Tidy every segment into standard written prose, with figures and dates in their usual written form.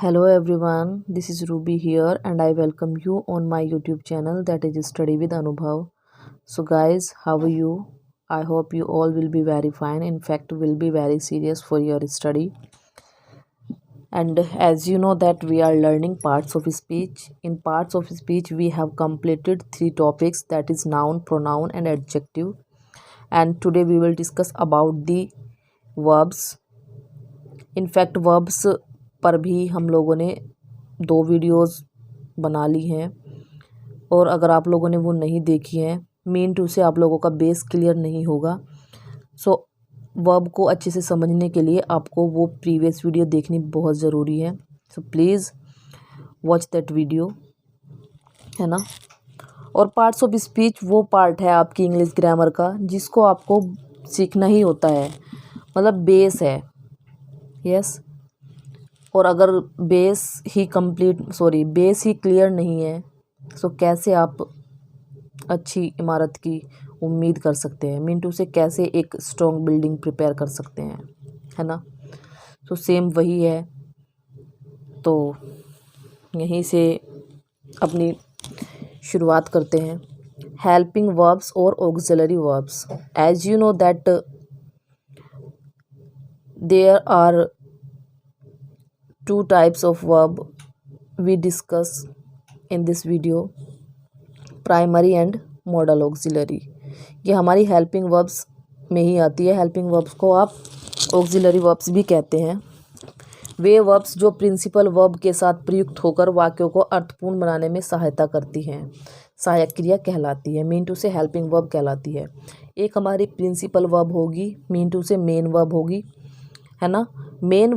Hello everyone, this is Ruby here and I welcome you on my YouTube channel that is Study with Anubhav. So guys, how are you? I hope you all will be very fine. In fact, will be very serious for your study. And as you know that we are learning parts of speech. In parts of speech, we have completed 3 topics, that is noun, pronoun and adjective. And today we will discuss about the verbs. In fact verbs पर भी हम लोगों ने 2 videos बना ली हैं और अगर आप लोगों ने वो नहीं देखी हैं मीन टू से आप लोगों का बेस क्लियर नहीं होगा। सो वर्ब को अच्छे से समझने के लिए आपको वो प्रीवियस वीडियो देखनी बहुत ज़रूरी है। So please watch that video, है ना। और पार्ट्स ऑफ स्पीच वो पार्ट है आपकी इंग्लिश ग्रामर का जिसको आपको सीखना ही होता है, मतलब बेस है। यस और अगर बेस ही क्लियर नहीं है तो कैसे आप अच्छी इमारत की उम्मीद कर सकते हैं, मिनटू से कैसे एक स्ट्रॉन्ग बिल्डिंग प्रिपेयर कर सकते हैं, है ना। तो सेम वही है। तो यहीं से अपनी शुरुआत करते हैं। हेल्पिंग वर्ब्स और auxiliary verbs. As you know that there are 2 types of verb we discuss in this video, primary and modal auxiliary. ये हमारी हेल्पिंग वर्ब्स में ही आती है। हेल्पिंग वर्ब्स को आप ऑक्सिलरी वर्ब्स भी कहते हैं। वे वर्ब्स जो प्रिंसिपल वर्ब के साथ प्रयुक्त होकर वाक्यों को अर्थपूर्ण बनाने में सहायता करती हैं, सहायक क्रिया कहलाती है। मीन टू से हेल्पिंग वर्ब कहलाती है। एक हमारी प्रिंसिपल वर्ब होगी, मीन टू से मेन वर्ब होगी, है ना। मेन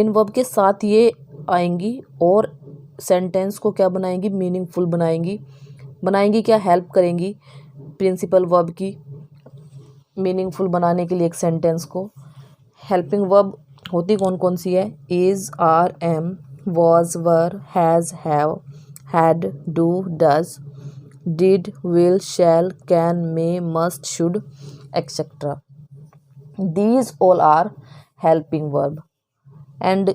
वर्ब के साथ ये आएंगी और सेंटेंस को क्या बनाएंगी, मीनिंगफुल बनाएंगी क्या, हेल्प करेंगी प्रिंसिपल वर्ब की मीनिंगफुल बनाने के लिए एक सेंटेंस को। हेल्पिंग वर्ब होती कौन कौन सी है, is, are, am, was, were, has, have, had, do, does, did, will, shall, can, may, must, should, etcetera. These all are helping verb and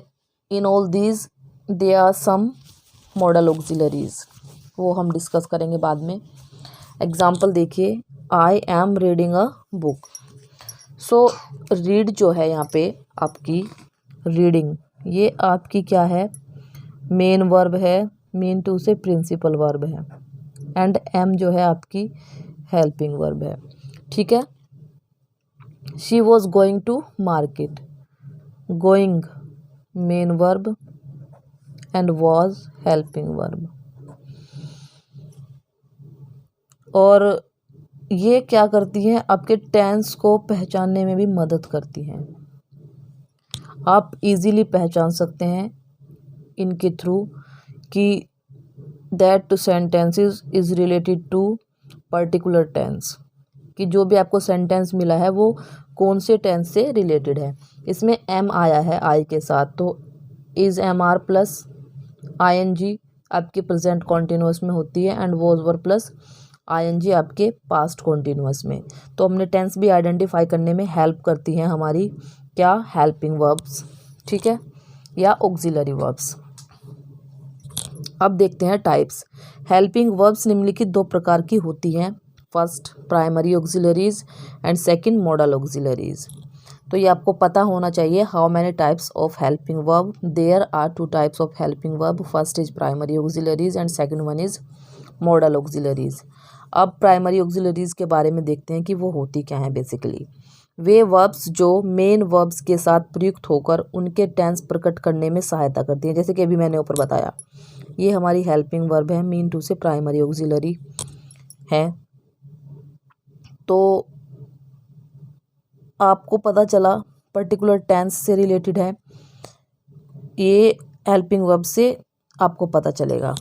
in all these there are some modal auxiliaries, वो हम discuss करेंगे बाद में। Example देखिए, I am reading a book. So read जो है यहाँ पे आपकी रीडिंग, ये आपकी क्या है, मेन वर्ब है, मीन टू से प्रिंसिपल वर्ब है एंड एम जो है आपकी हेल्पिंग वर्ब है। ठीक है। She was going to market. Going main verb and was helping verb। और ये क्या करती हैं, आपके टेंस को पहचानने में भी मदद करती हैं। आप इजीली पहचान सकते हैं इनके थ्रू कि that sentences is related to particular tense, कि जो भी आपको सेंटेंस मिला है वो कौन से टेंस से रिलेटेड है। इसमें एम आया है आई के साथ, तो is am are plus I N G आपके प्रेजेंट कॉन्टिन्यूस में होती है and was were plus I N G आपके पास्ट कॉन्टिन्यूस में। तो हमने टेंस भी आइडेंटिफाई करने में हेल्प करती हैं हमारी क्या, हेल्पिंग वर्ब्स, ठीक है, या ऑक्सिलरी वर्ब्स। अब देखते हैं टाइप्स। हेल्पिंग वर्ब्स निम्नलिखित 2 प्रकार की होती हैं। First primary auxiliaries and second modal auxiliaries. तो ये आपको पता होना चाहिए। How many types of helping verb, there are 2 types of helping verb, first is primary auxiliaries and second one is modal auxiliaries. अब प्राइमरी ऑक्सिलरीज के बारे में देखते हैं कि वो होती क्या है। बेसिकली वे वर्ब्स जो मेन वर्ब्स के साथ प्रयुक्त होकर उनके टेंस प्रकट करने में सहायता करती हैं, जैसे कि अभी मैंने ऊपर बताया, ये हमारी हेल्पिंग वर्ब है, मीन टू से प्राइमरी ऑक्सिलरी है। तो आपको पता चला पर्टिकुलर टेंस से रिलेटेड है, ये हेल्पिंग वर्ब से आपको पता चलेगा।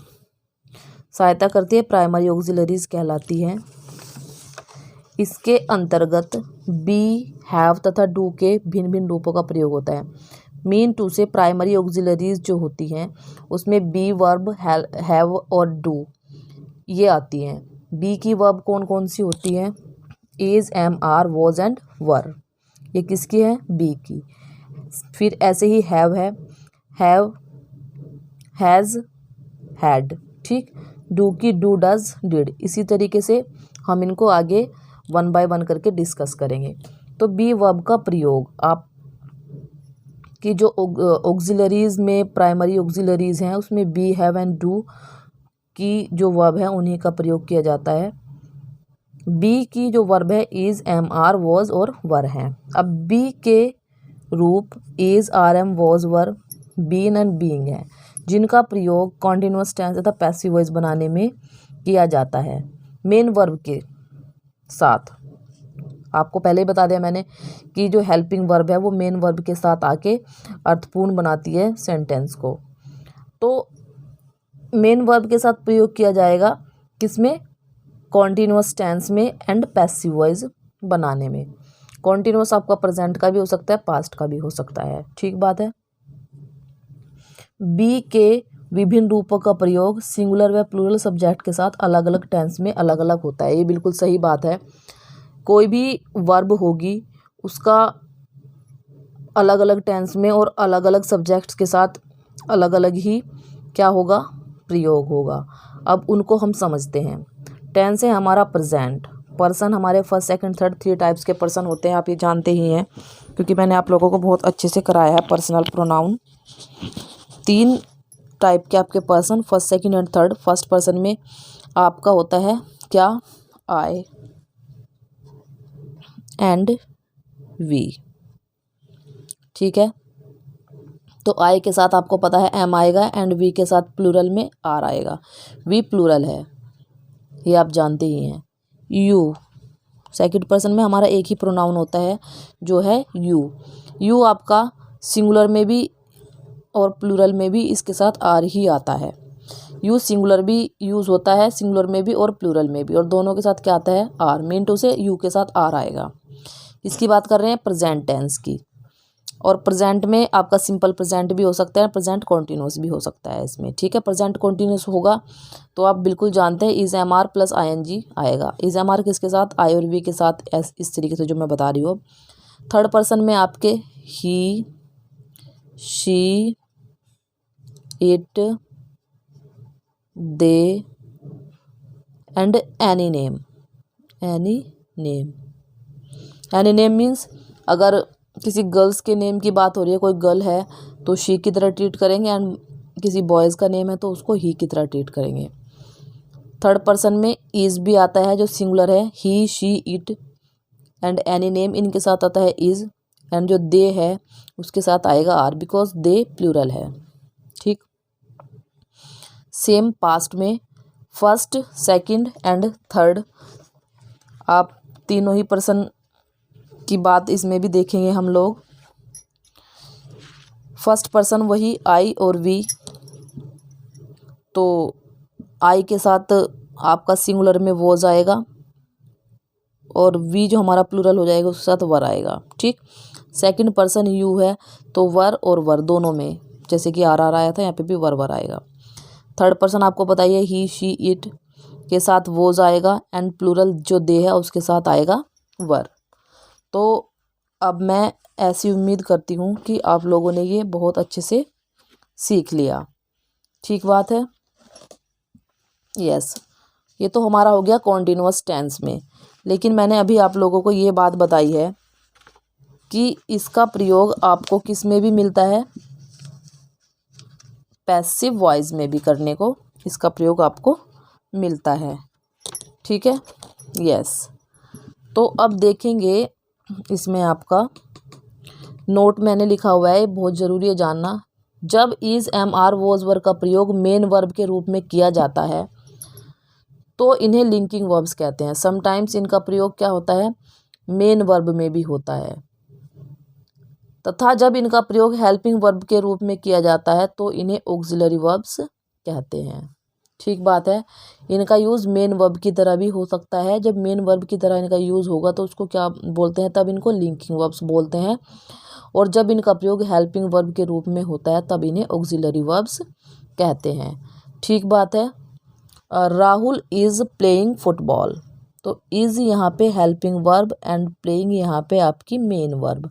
सहायता करती है, प्राइमरी ऑक्सिलरीज कहलाती हैं। इसके अंतर्गत बी, हैव तथा डू के भिन्न भिन्न रूपों का प्रयोग होता है। मीन टू से प्राइमरी ऑक्सिलरीज जो होती हैं उसमें बी वर्ब, हैव और डू ये आती हैं। बी की वर्ब कौन कौन सी होती हैं, is, am, are, was and were, ये किसकी है, बी की। फिर ऐसे ही हैव है, हैव, हैज़, हैड। ठीक, डू की डू, डज, डिड। इसी तरीके से हम इनको आगे वन बाय वन करके डिस्कस करेंगे। तो बी वर्ब का प्रयोग, आप कि जो ऑक्सिलरीज में प्राइमरी ऑक्सिलरीज हैं उसमें बी, हैव एंड डू की जो वर्ब है उन्हीं का प्रयोग किया जाता है। बी की जो वर्ब है इज, एम, आर, वॉज और वर हैं। अब बी के रूप is, are, am, was, were, been and being है, जिनका प्रयोग कॉन्टिन्यूअस टेंस तथा पैसिव वॉइस बनाने में किया जाता है मेन वर्ब के साथ। आपको पहले ही बता दिया मैंने कि जो हेल्पिंग वर्ब है वो मेन वर्ब के साथ आके अर्थपूर्ण बनाती है सेंटेंस को। तो मेन वर्ब के साथ प्रयोग किया जाएगा किसमें, कॉन्टिन्यूअस टेंस में एंड पैसिव वॉइस बनाने में। कॉन्टिन्यूअस आपका प्रेजेंट का भी हो सकता है, पास्ट का भी हो सकता है। ठीक बात है। बी के विभिन्न रूपों का प्रयोग सिंगुलर व प्लूरल सब्जेक्ट के साथ अलग अलग टेंस में अलग अलग होता है। ये बिल्कुल सही बात है। कोई भी वर्ब होगी उसका अलग अलग टेंस में और अलग अलग सब्जेक्ट्स के साथ अलग अलग ही क्या होगा, प्रयोग होगा। अब उनको हम समझते हैं। टेंस है हमारा प्रेजेंट, पर्सन हमारे फर्स्ट, सेकंड, थर्ड 3 टाइप्स के पर्सन होते हैं, आप ये जानते ही हैं क्योंकि मैंने आप लोगों को बहुत अच्छे से कराया है। पर्सनल प्रोनाउन 3 टाइप के आपके person, first, second and third. First person में आपका होता है क्या, आई एंड वी। ठीक है, तो आई के साथ आपको पता है एम आएगा एंड वी के साथ प्लूरल में आर आएगा। वी प्लूरल है, ये आप जानते ही हैं। यू सेकंड पर्सन में हमारा एक ही प्रोनाउन होता है जो है यू। यू आपका सिंगुलर में भी और प्लूरल में भी इसके साथ आर ही आता है। यू सिंगुलर भी यूज़ होता है, सिंगुलर में भी और प्लूरल में भी, और दोनों के साथ क्या आता है, आर। मीन टू से यू के साथ आर आएगा। इसकी बात कर रहे हैं प्रेजेंट टेंस की। और प्रेजेंट में आपका सिंपल प्रेजेंट भी हो सकता है, प्रेजेंट कॉन्टिन्यूस भी हो सकता है इसमें। ठीक है, प्रेजेंट कॉन्टिन्यूस होगा तो आप बिल्कुल जानते हैं is, am, are plus I N G आएगा। इज, एम, आर किसके साथ, आई और वी के साथ, इस तरीके से जो मैं बता रही हूँ। थर्ड पर्सन में आपके he, she, it, they and any name. Any name, any name means अगर किसी गर्ल्स के नेम की बात हो रही है, कोई गर्ल है तो शी की तरह ट्रीट करेंगे, एंड किसी बॉयज़ का नेम है तो उसको ही की तरह ट्रीट करेंगे। थर्ड पर्सन में इज़ भी आता है जो सिंगुलर है, he, she, it and any name, इनके साथ आता है इज़, एंड जो दे है उसके साथ आएगा आर, बिकॉज दे प्लूरल है। ठीक, सेम पास्ट में फर्स्ट, सेकंड एंड थर्ड, आप तीनों ही पर्सन की बात इसमें भी देखेंगे हम लोग। फर्स्ट पर्सन वही आई और वी, तो आई के साथ आपका सिंगुलर में वॉज आएगा और वी जो हमारा प्लूरल हो जाएगा उसके साथ वर आएगा। ठीक, सेकंड पर्सन यू है तो वर और वर दोनों में, जैसे कि आर आया था यहाँ पे भी वर वर आएगा। थर्ड पर्सन आपको बताइए ही, शी, इट के साथ वॉज आएगा एंड प्लूरल जो दे है उसके साथ आएगा वर। तो अब मैं ऐसी उम्मीद करती हूँ कि आप लोगों ने ये बहुत अच्छे से सीख लिया। ठीक बात है, यस। ये तो हमारा हो गया कॉन्टिन्यूअस टेंस में, लेकिन मैंने अभी आप लोगों को ये बात बताई है कि इसका प्रयोग आपको किस में भी मिलता है, पैसिव वॉइस में भी करने को इसका प्रयोग आपको मिलता है। ठीक है, यस। तो अब देखेंगे इसमें आपका नोट मैंने लिखा हुआ है, बहुत ज़रूरी है जानना। जब इज़, एम, आर, वॉज, वर का प्रयोग मेन वर्ब के रूप में किया जाता है तो इन्हें लिंकिंग वर्ब्स कहते हैं। समटाइम्स इनका प्रयोग क्या होता है, मेन वर्ब में भी होता है, तथा जब इनका प्रयोग हेल्पिंग वर्ब के रूप में किया जाता है तो इन्हें ऑक्सिलरी वर्ब्स कहते हैं। ठीक बात है, इनका यूज़ मेन वर्ब की तरह भी हो सकता है। जब मेन वर्ब की तरह इनका यूज़ होगा तो उसको क्या बोलते हैं, तब इनको लिंकिंग वर्ब्स बोलते हैं। और जब इनका प्रयोग हेल्पिंग वर्ब के रूप में होता है तब इन्हें ऑक्सिलरी वर्ब्स कहते हैं। ठीक बात है। राहुल इज़ प्लेइंग फुटबॉल, तो इज़ यहाँ पे हेल्पिंग वर्ब एंड प्लेइंग यहाँ पे आपकी मेन वर्ब।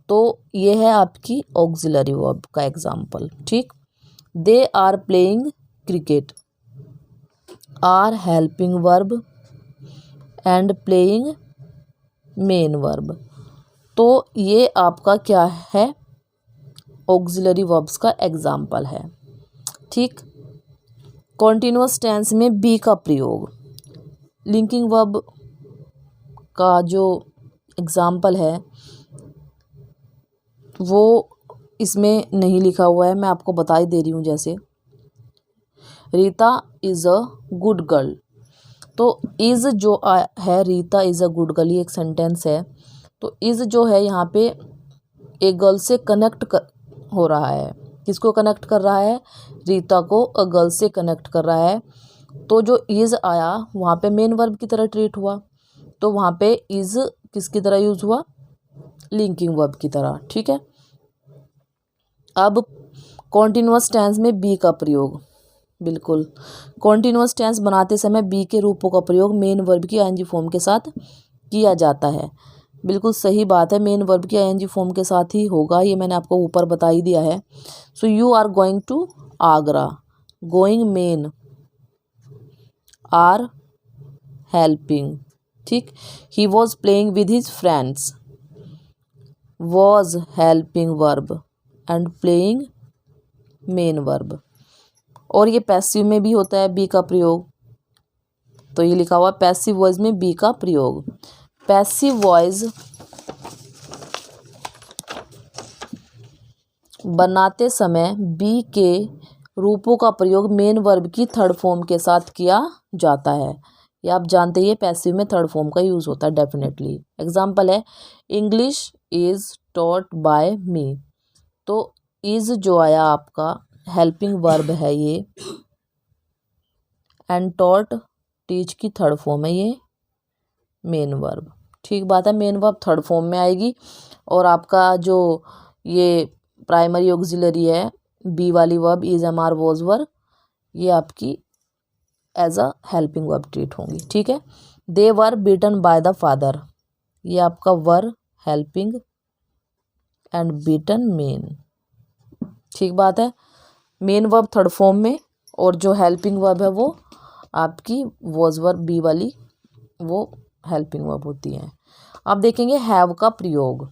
तो तो ये है आपकी ऑक्सिलरी वर्ब का एग्जाम्पल। ठीक, they are playing cricket, are helping verb and playing main verb. तो ये आपका क्या है, ऑक्सिलरी वर्ब्स का एग्जाम्पल है। ठीक, कॉन्टिन्यूअस टेंस में बी का प्रयोग, लिंकिंग वर्ब का जो एग्जाम्पल है वो इसमें नहीं लिखा हुआ है, मैं आपको बता ही दे रही हूँ। जैसे Rita is a good girl, तो इज़ जो है, Rita is a good girl, ये एक सेंटेंस है। तो इज़ जो है यहाँ पे एक गर्ल से कनेक्ट हो रहा है। किसको कनेक्ट कर रहा है, रीता को अ गर्ल से कनेक्ट कर रहा है। तो जो इज़ आया वहाँ पे मेन वर्ब की तरह ट्रीट हुआ, तो वहाँ पे इज़ किसकी तरह यूज़ हुआ, लिंकिंग वर्ब की तरह। ठीक है, अब कॉन्टिन्यूअस टेंस में बी का प्रयोग, बिल्कुल कॉन्टिन्यूअस टेंस बनाते समय बी के रूपों का प्रयोग मेन वर्ब की आईएनजी फॉर्म के साथ किया जाता है। बिल्कुल सही बात है, मेन वर्ब की आईएनजी फॉर्म के साथ ही होगा, ये मैंने आपको ऊपर बता ही दिया है। So you are going to Agra, going main, are helping. ठीक, he was playing with his friends, was helping verb and playing main verb. और ये पैसिव में भी होता है बी का प्रयोग, तो ये लिखा हुआ पैसिव वॉइस में बी का प्रयोग। पैसिव वॉइस बनाते समय बी के रूपों का प्रयोग मेन वर्ब की थर्ड फॉर्म के साथ किया जाता है। ये आप जानते ही, पैसिव में थर्ड फॉर्म का यूज़ होता है डेफिनेटली। एग्जाम्पल है, इंग्लिश इज़ टॉट बाय मी, तो इज़ जो आया आपका हेल्पिंग वर्ब है ये, एंड टॉट टीच की थर्ड फॉर्म है ये मेन वर्ब। ठीक बात है, मेन वर्ब थर्ड फॉर्म में आएगी, और आपका जो ये प्राइमरी ऑक्सिलरी है बी वाली verb is am are was were, ये आपकी as a helping verb treat होंगी। ठीक है, they were beaten by the father, ये आपका were helping and beaten main. ठीक बात है, मेन वर्ब थर्ड फॉर्म में, और जो हेल्पिंग वर्ब है वो आपकी वॉज वर्ब बी वाली, वो हेल्पिंग वर्ब होती है। अब देखेंगे हैव का प्रयोग,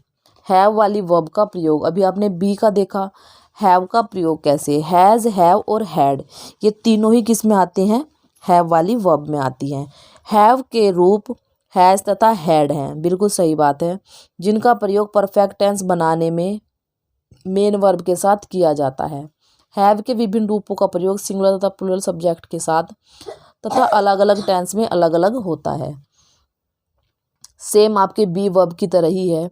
हैव वाली वर्ब का प्रयोग। अभी आपने बी का देखा, हैव का प्रयोग कैसे, हैज़, हैव और हैड, ये तीनों ही किस में आते हैं, हैव वाली वर्ब में आती हैं। हैव के रूप हैज़ तथा हैड हैं, बिल्कुल सही बात है, जिनका प्रयोग परफेक्ट टेंस बनाने में मेन वर्ब के साथ किया जाता है। हैव के विभिन्न रूपों का प्रयोग सिंगुलर तथा प्लूरल सब्जेक्ट के साथ तथा अलग अलग टेंस में अलग अलग होता है। सेम आपके बी वर्ब की तरह ही है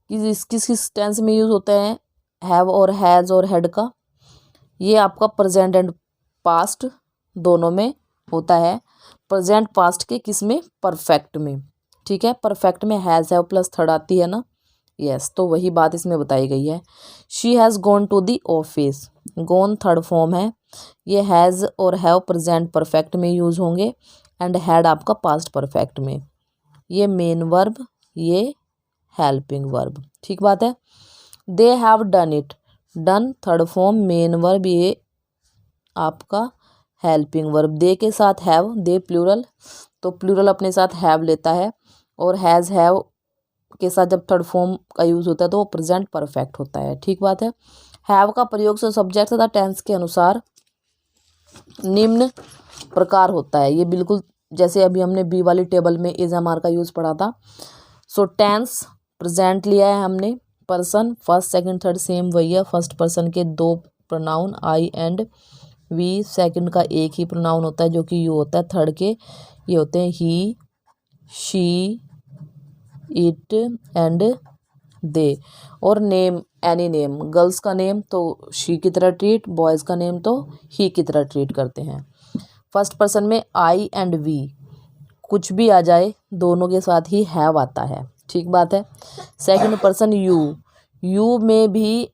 कि किस टेंस में यूज़ होता है हैव और हैज़ और हैड का, ये आपका प्रेजेंट एंड पास्ट दोनों में होता है। प्रेजेंट पास्ट के किस में, परफेक्ट में। ठीक है, परफेक्ट में हैज़ हैव प्लस थर्ड आती है ना, यस, तो वही बात इसमें बताई गई है। She has gone to the office, gone third form है, ये हैज़ और हैव प्रेजेंट परफेक्ट में यूज़ होंगे, एंड हैड आपका पास्ट परफेक्ट में। ये मेन वर्ब, ये हेल्पिंग वर्ब। ठीक बात है, they have done it, done third form main verb, ये आपका हेल्पिंग वर्ब। दे के साथ हैव, दे प्लूरल, तो प्लूरल अपने साथ हैव लेता है, और हैज़ हैव के साथ जब थर्ड फॉर्म का यूज़ होता है तो वो प्रेजेंट परफेक्ट होता है। ठीक बात है, हैव का प्रयोग से सब्जेक्ट तथा टेंस के अनुसार निम्न प्रकार होता है। ये बिल्कुल जैसे अभी हमने बी वाली टेबल में इज एम आर का यूज़ पढ़ा था। सो टेंस प्रेजेंट लिया है हमने, person first second third same वही है, फर्स्ट पर्सन के दो pronoun I and we, second का एक ही प्रोनाउन होता है जो कि यू होता है, थर्ड के ये होते हैं ही, शी, इट एंड दे। और नेम एनी नेम, गर्ल्स का नेम तो शी की तरह ट्रीट, बॉयज़ का नेम तो ही की तरह ट्रीट करते हैं। फर्स्ट पर्सन में आई एंड वी, कुछ भी आ जाए दोनों के साथ ही हैव आता है। ठीक बात है, सेकंड पर्सन यू, यू में भी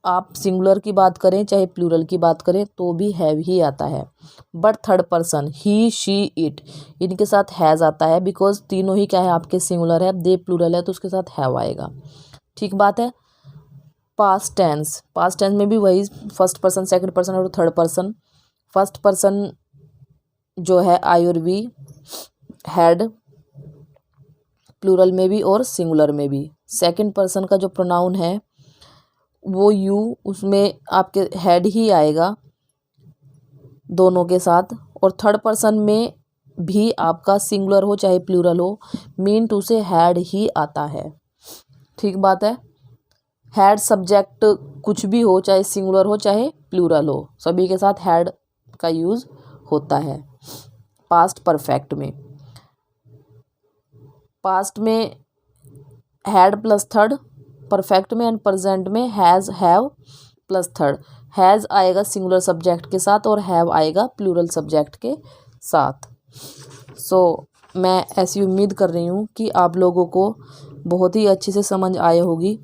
आप सिंगुलर की बात करें चाहे प्लूरल की बात करें तो भी हैव ही आता है। But third person he, she, it, इनके साथ हैज़ आता है, बिकॉज तीनों ही क्या है आपके सिंगुलर है, दे प्लूरल है तो उसके साथ हैव आएगा। ठीक बात है, पास्ट टेंस में भी वही फर्स्ट पर्सन, सेकंड पर्सन और थर्ड पर्सन। फर्स्ट पर्सन जो है आई और वी, हैड प्लूरल में भी और सिंगुलर में भी। सेकंड पर्सन का जो प्रोनाउन है वो यू, उसमें आपके हैड ही आएगा दोनों के साथ। और थर्ड पर्सन में भी आपका सिंगुलर हो चाहे प्लूरल हो, मीन टू से हैड ही आता है। ठीक बात है। हैड सब्जेक्ट कुछ भी हो, चाहे सिंगुलर हो चाहे प्लूरल हो, सभी के साथ हैड का यूज़ होता है पास्ट परफेक्ट में। पास्ट में हैड प्लस थर्ड, परफेक्ट में एंड प्रेजेंट में has, have plus third. Has आएगा सिंगुलर सब्जेक्ट के साथ और हैव आएगा प्लूरल सब्जेक्ट के साथ। मैं ऐसी उम्मीद कर रही हूँ कि आप लोगों को बहुत ही अच्छे से समझ आए होगी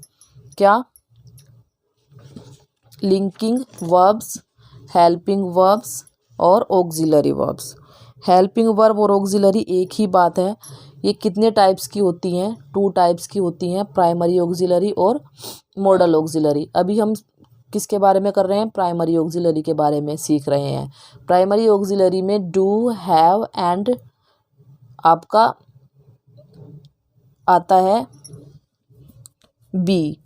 क्या लिंकिंग वर्ब्स, हेल्पिंग वर्ब्स और ऑक्सिलरी वर्ब्स। हेल्पिंग वर्ब और ऑक्सिलरी एक ही बात है। ये कितने टाइप्स की होती हैं? 2 टाइप्स की होती हैं, प्राइमरी ऑक्सिलरी और मॉडल ऑक्सिलरी। अभी हम किसके बारे में कर रहे हैं? प्राइमरी ऑक्सिलरी के बारे में सीख रहे हैं। प्राइमरी ऑक्सिलरी में डू, हैव एंड आपका आता है बी।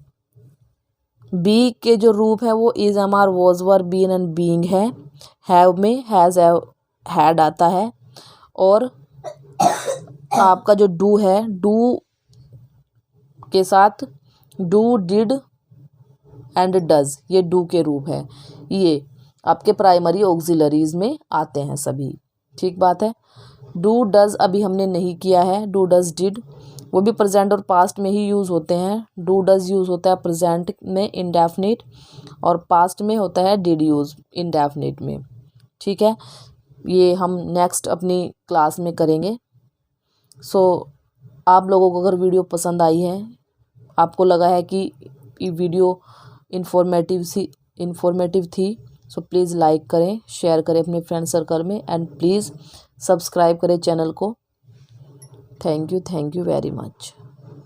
बी के जो रूप है वो is, am are, was, were, been and being है। हैव में हैज़, हैड आता है। और आपका जो डू है, डू के साथ डू, डिड एंड डज, ये डू के रूप है। ये आपके प्राइमरी ऑक्सिलरीज में आते हैं सभी। ठीक बात है। डू डज अभी हमने नहीं किया है। डू डज डिड वो भी प्रेजेंट और पास्ट में ही यूज़ होते हैं। डू डज यूज़ होता है प्रेजेंट में इंडेफिनिट, और पास्ट में होता है डिड यूज़ इंडेफिनिट में। ठीक है, ये हम नेक्स्ट अपनी क्लास में करेंगे। आप लोगों को अगर वीडियो पसंद आई है, आपको लगा है कि ये वीडियो इन्फॉर्मेटिव थी, प्लीज़ लाइक करें, शेयर करें अपने फ्रेंड सर्कल में, एंड प्लीज़ सब्सक्राइब करें चैनल को। Thank you very much.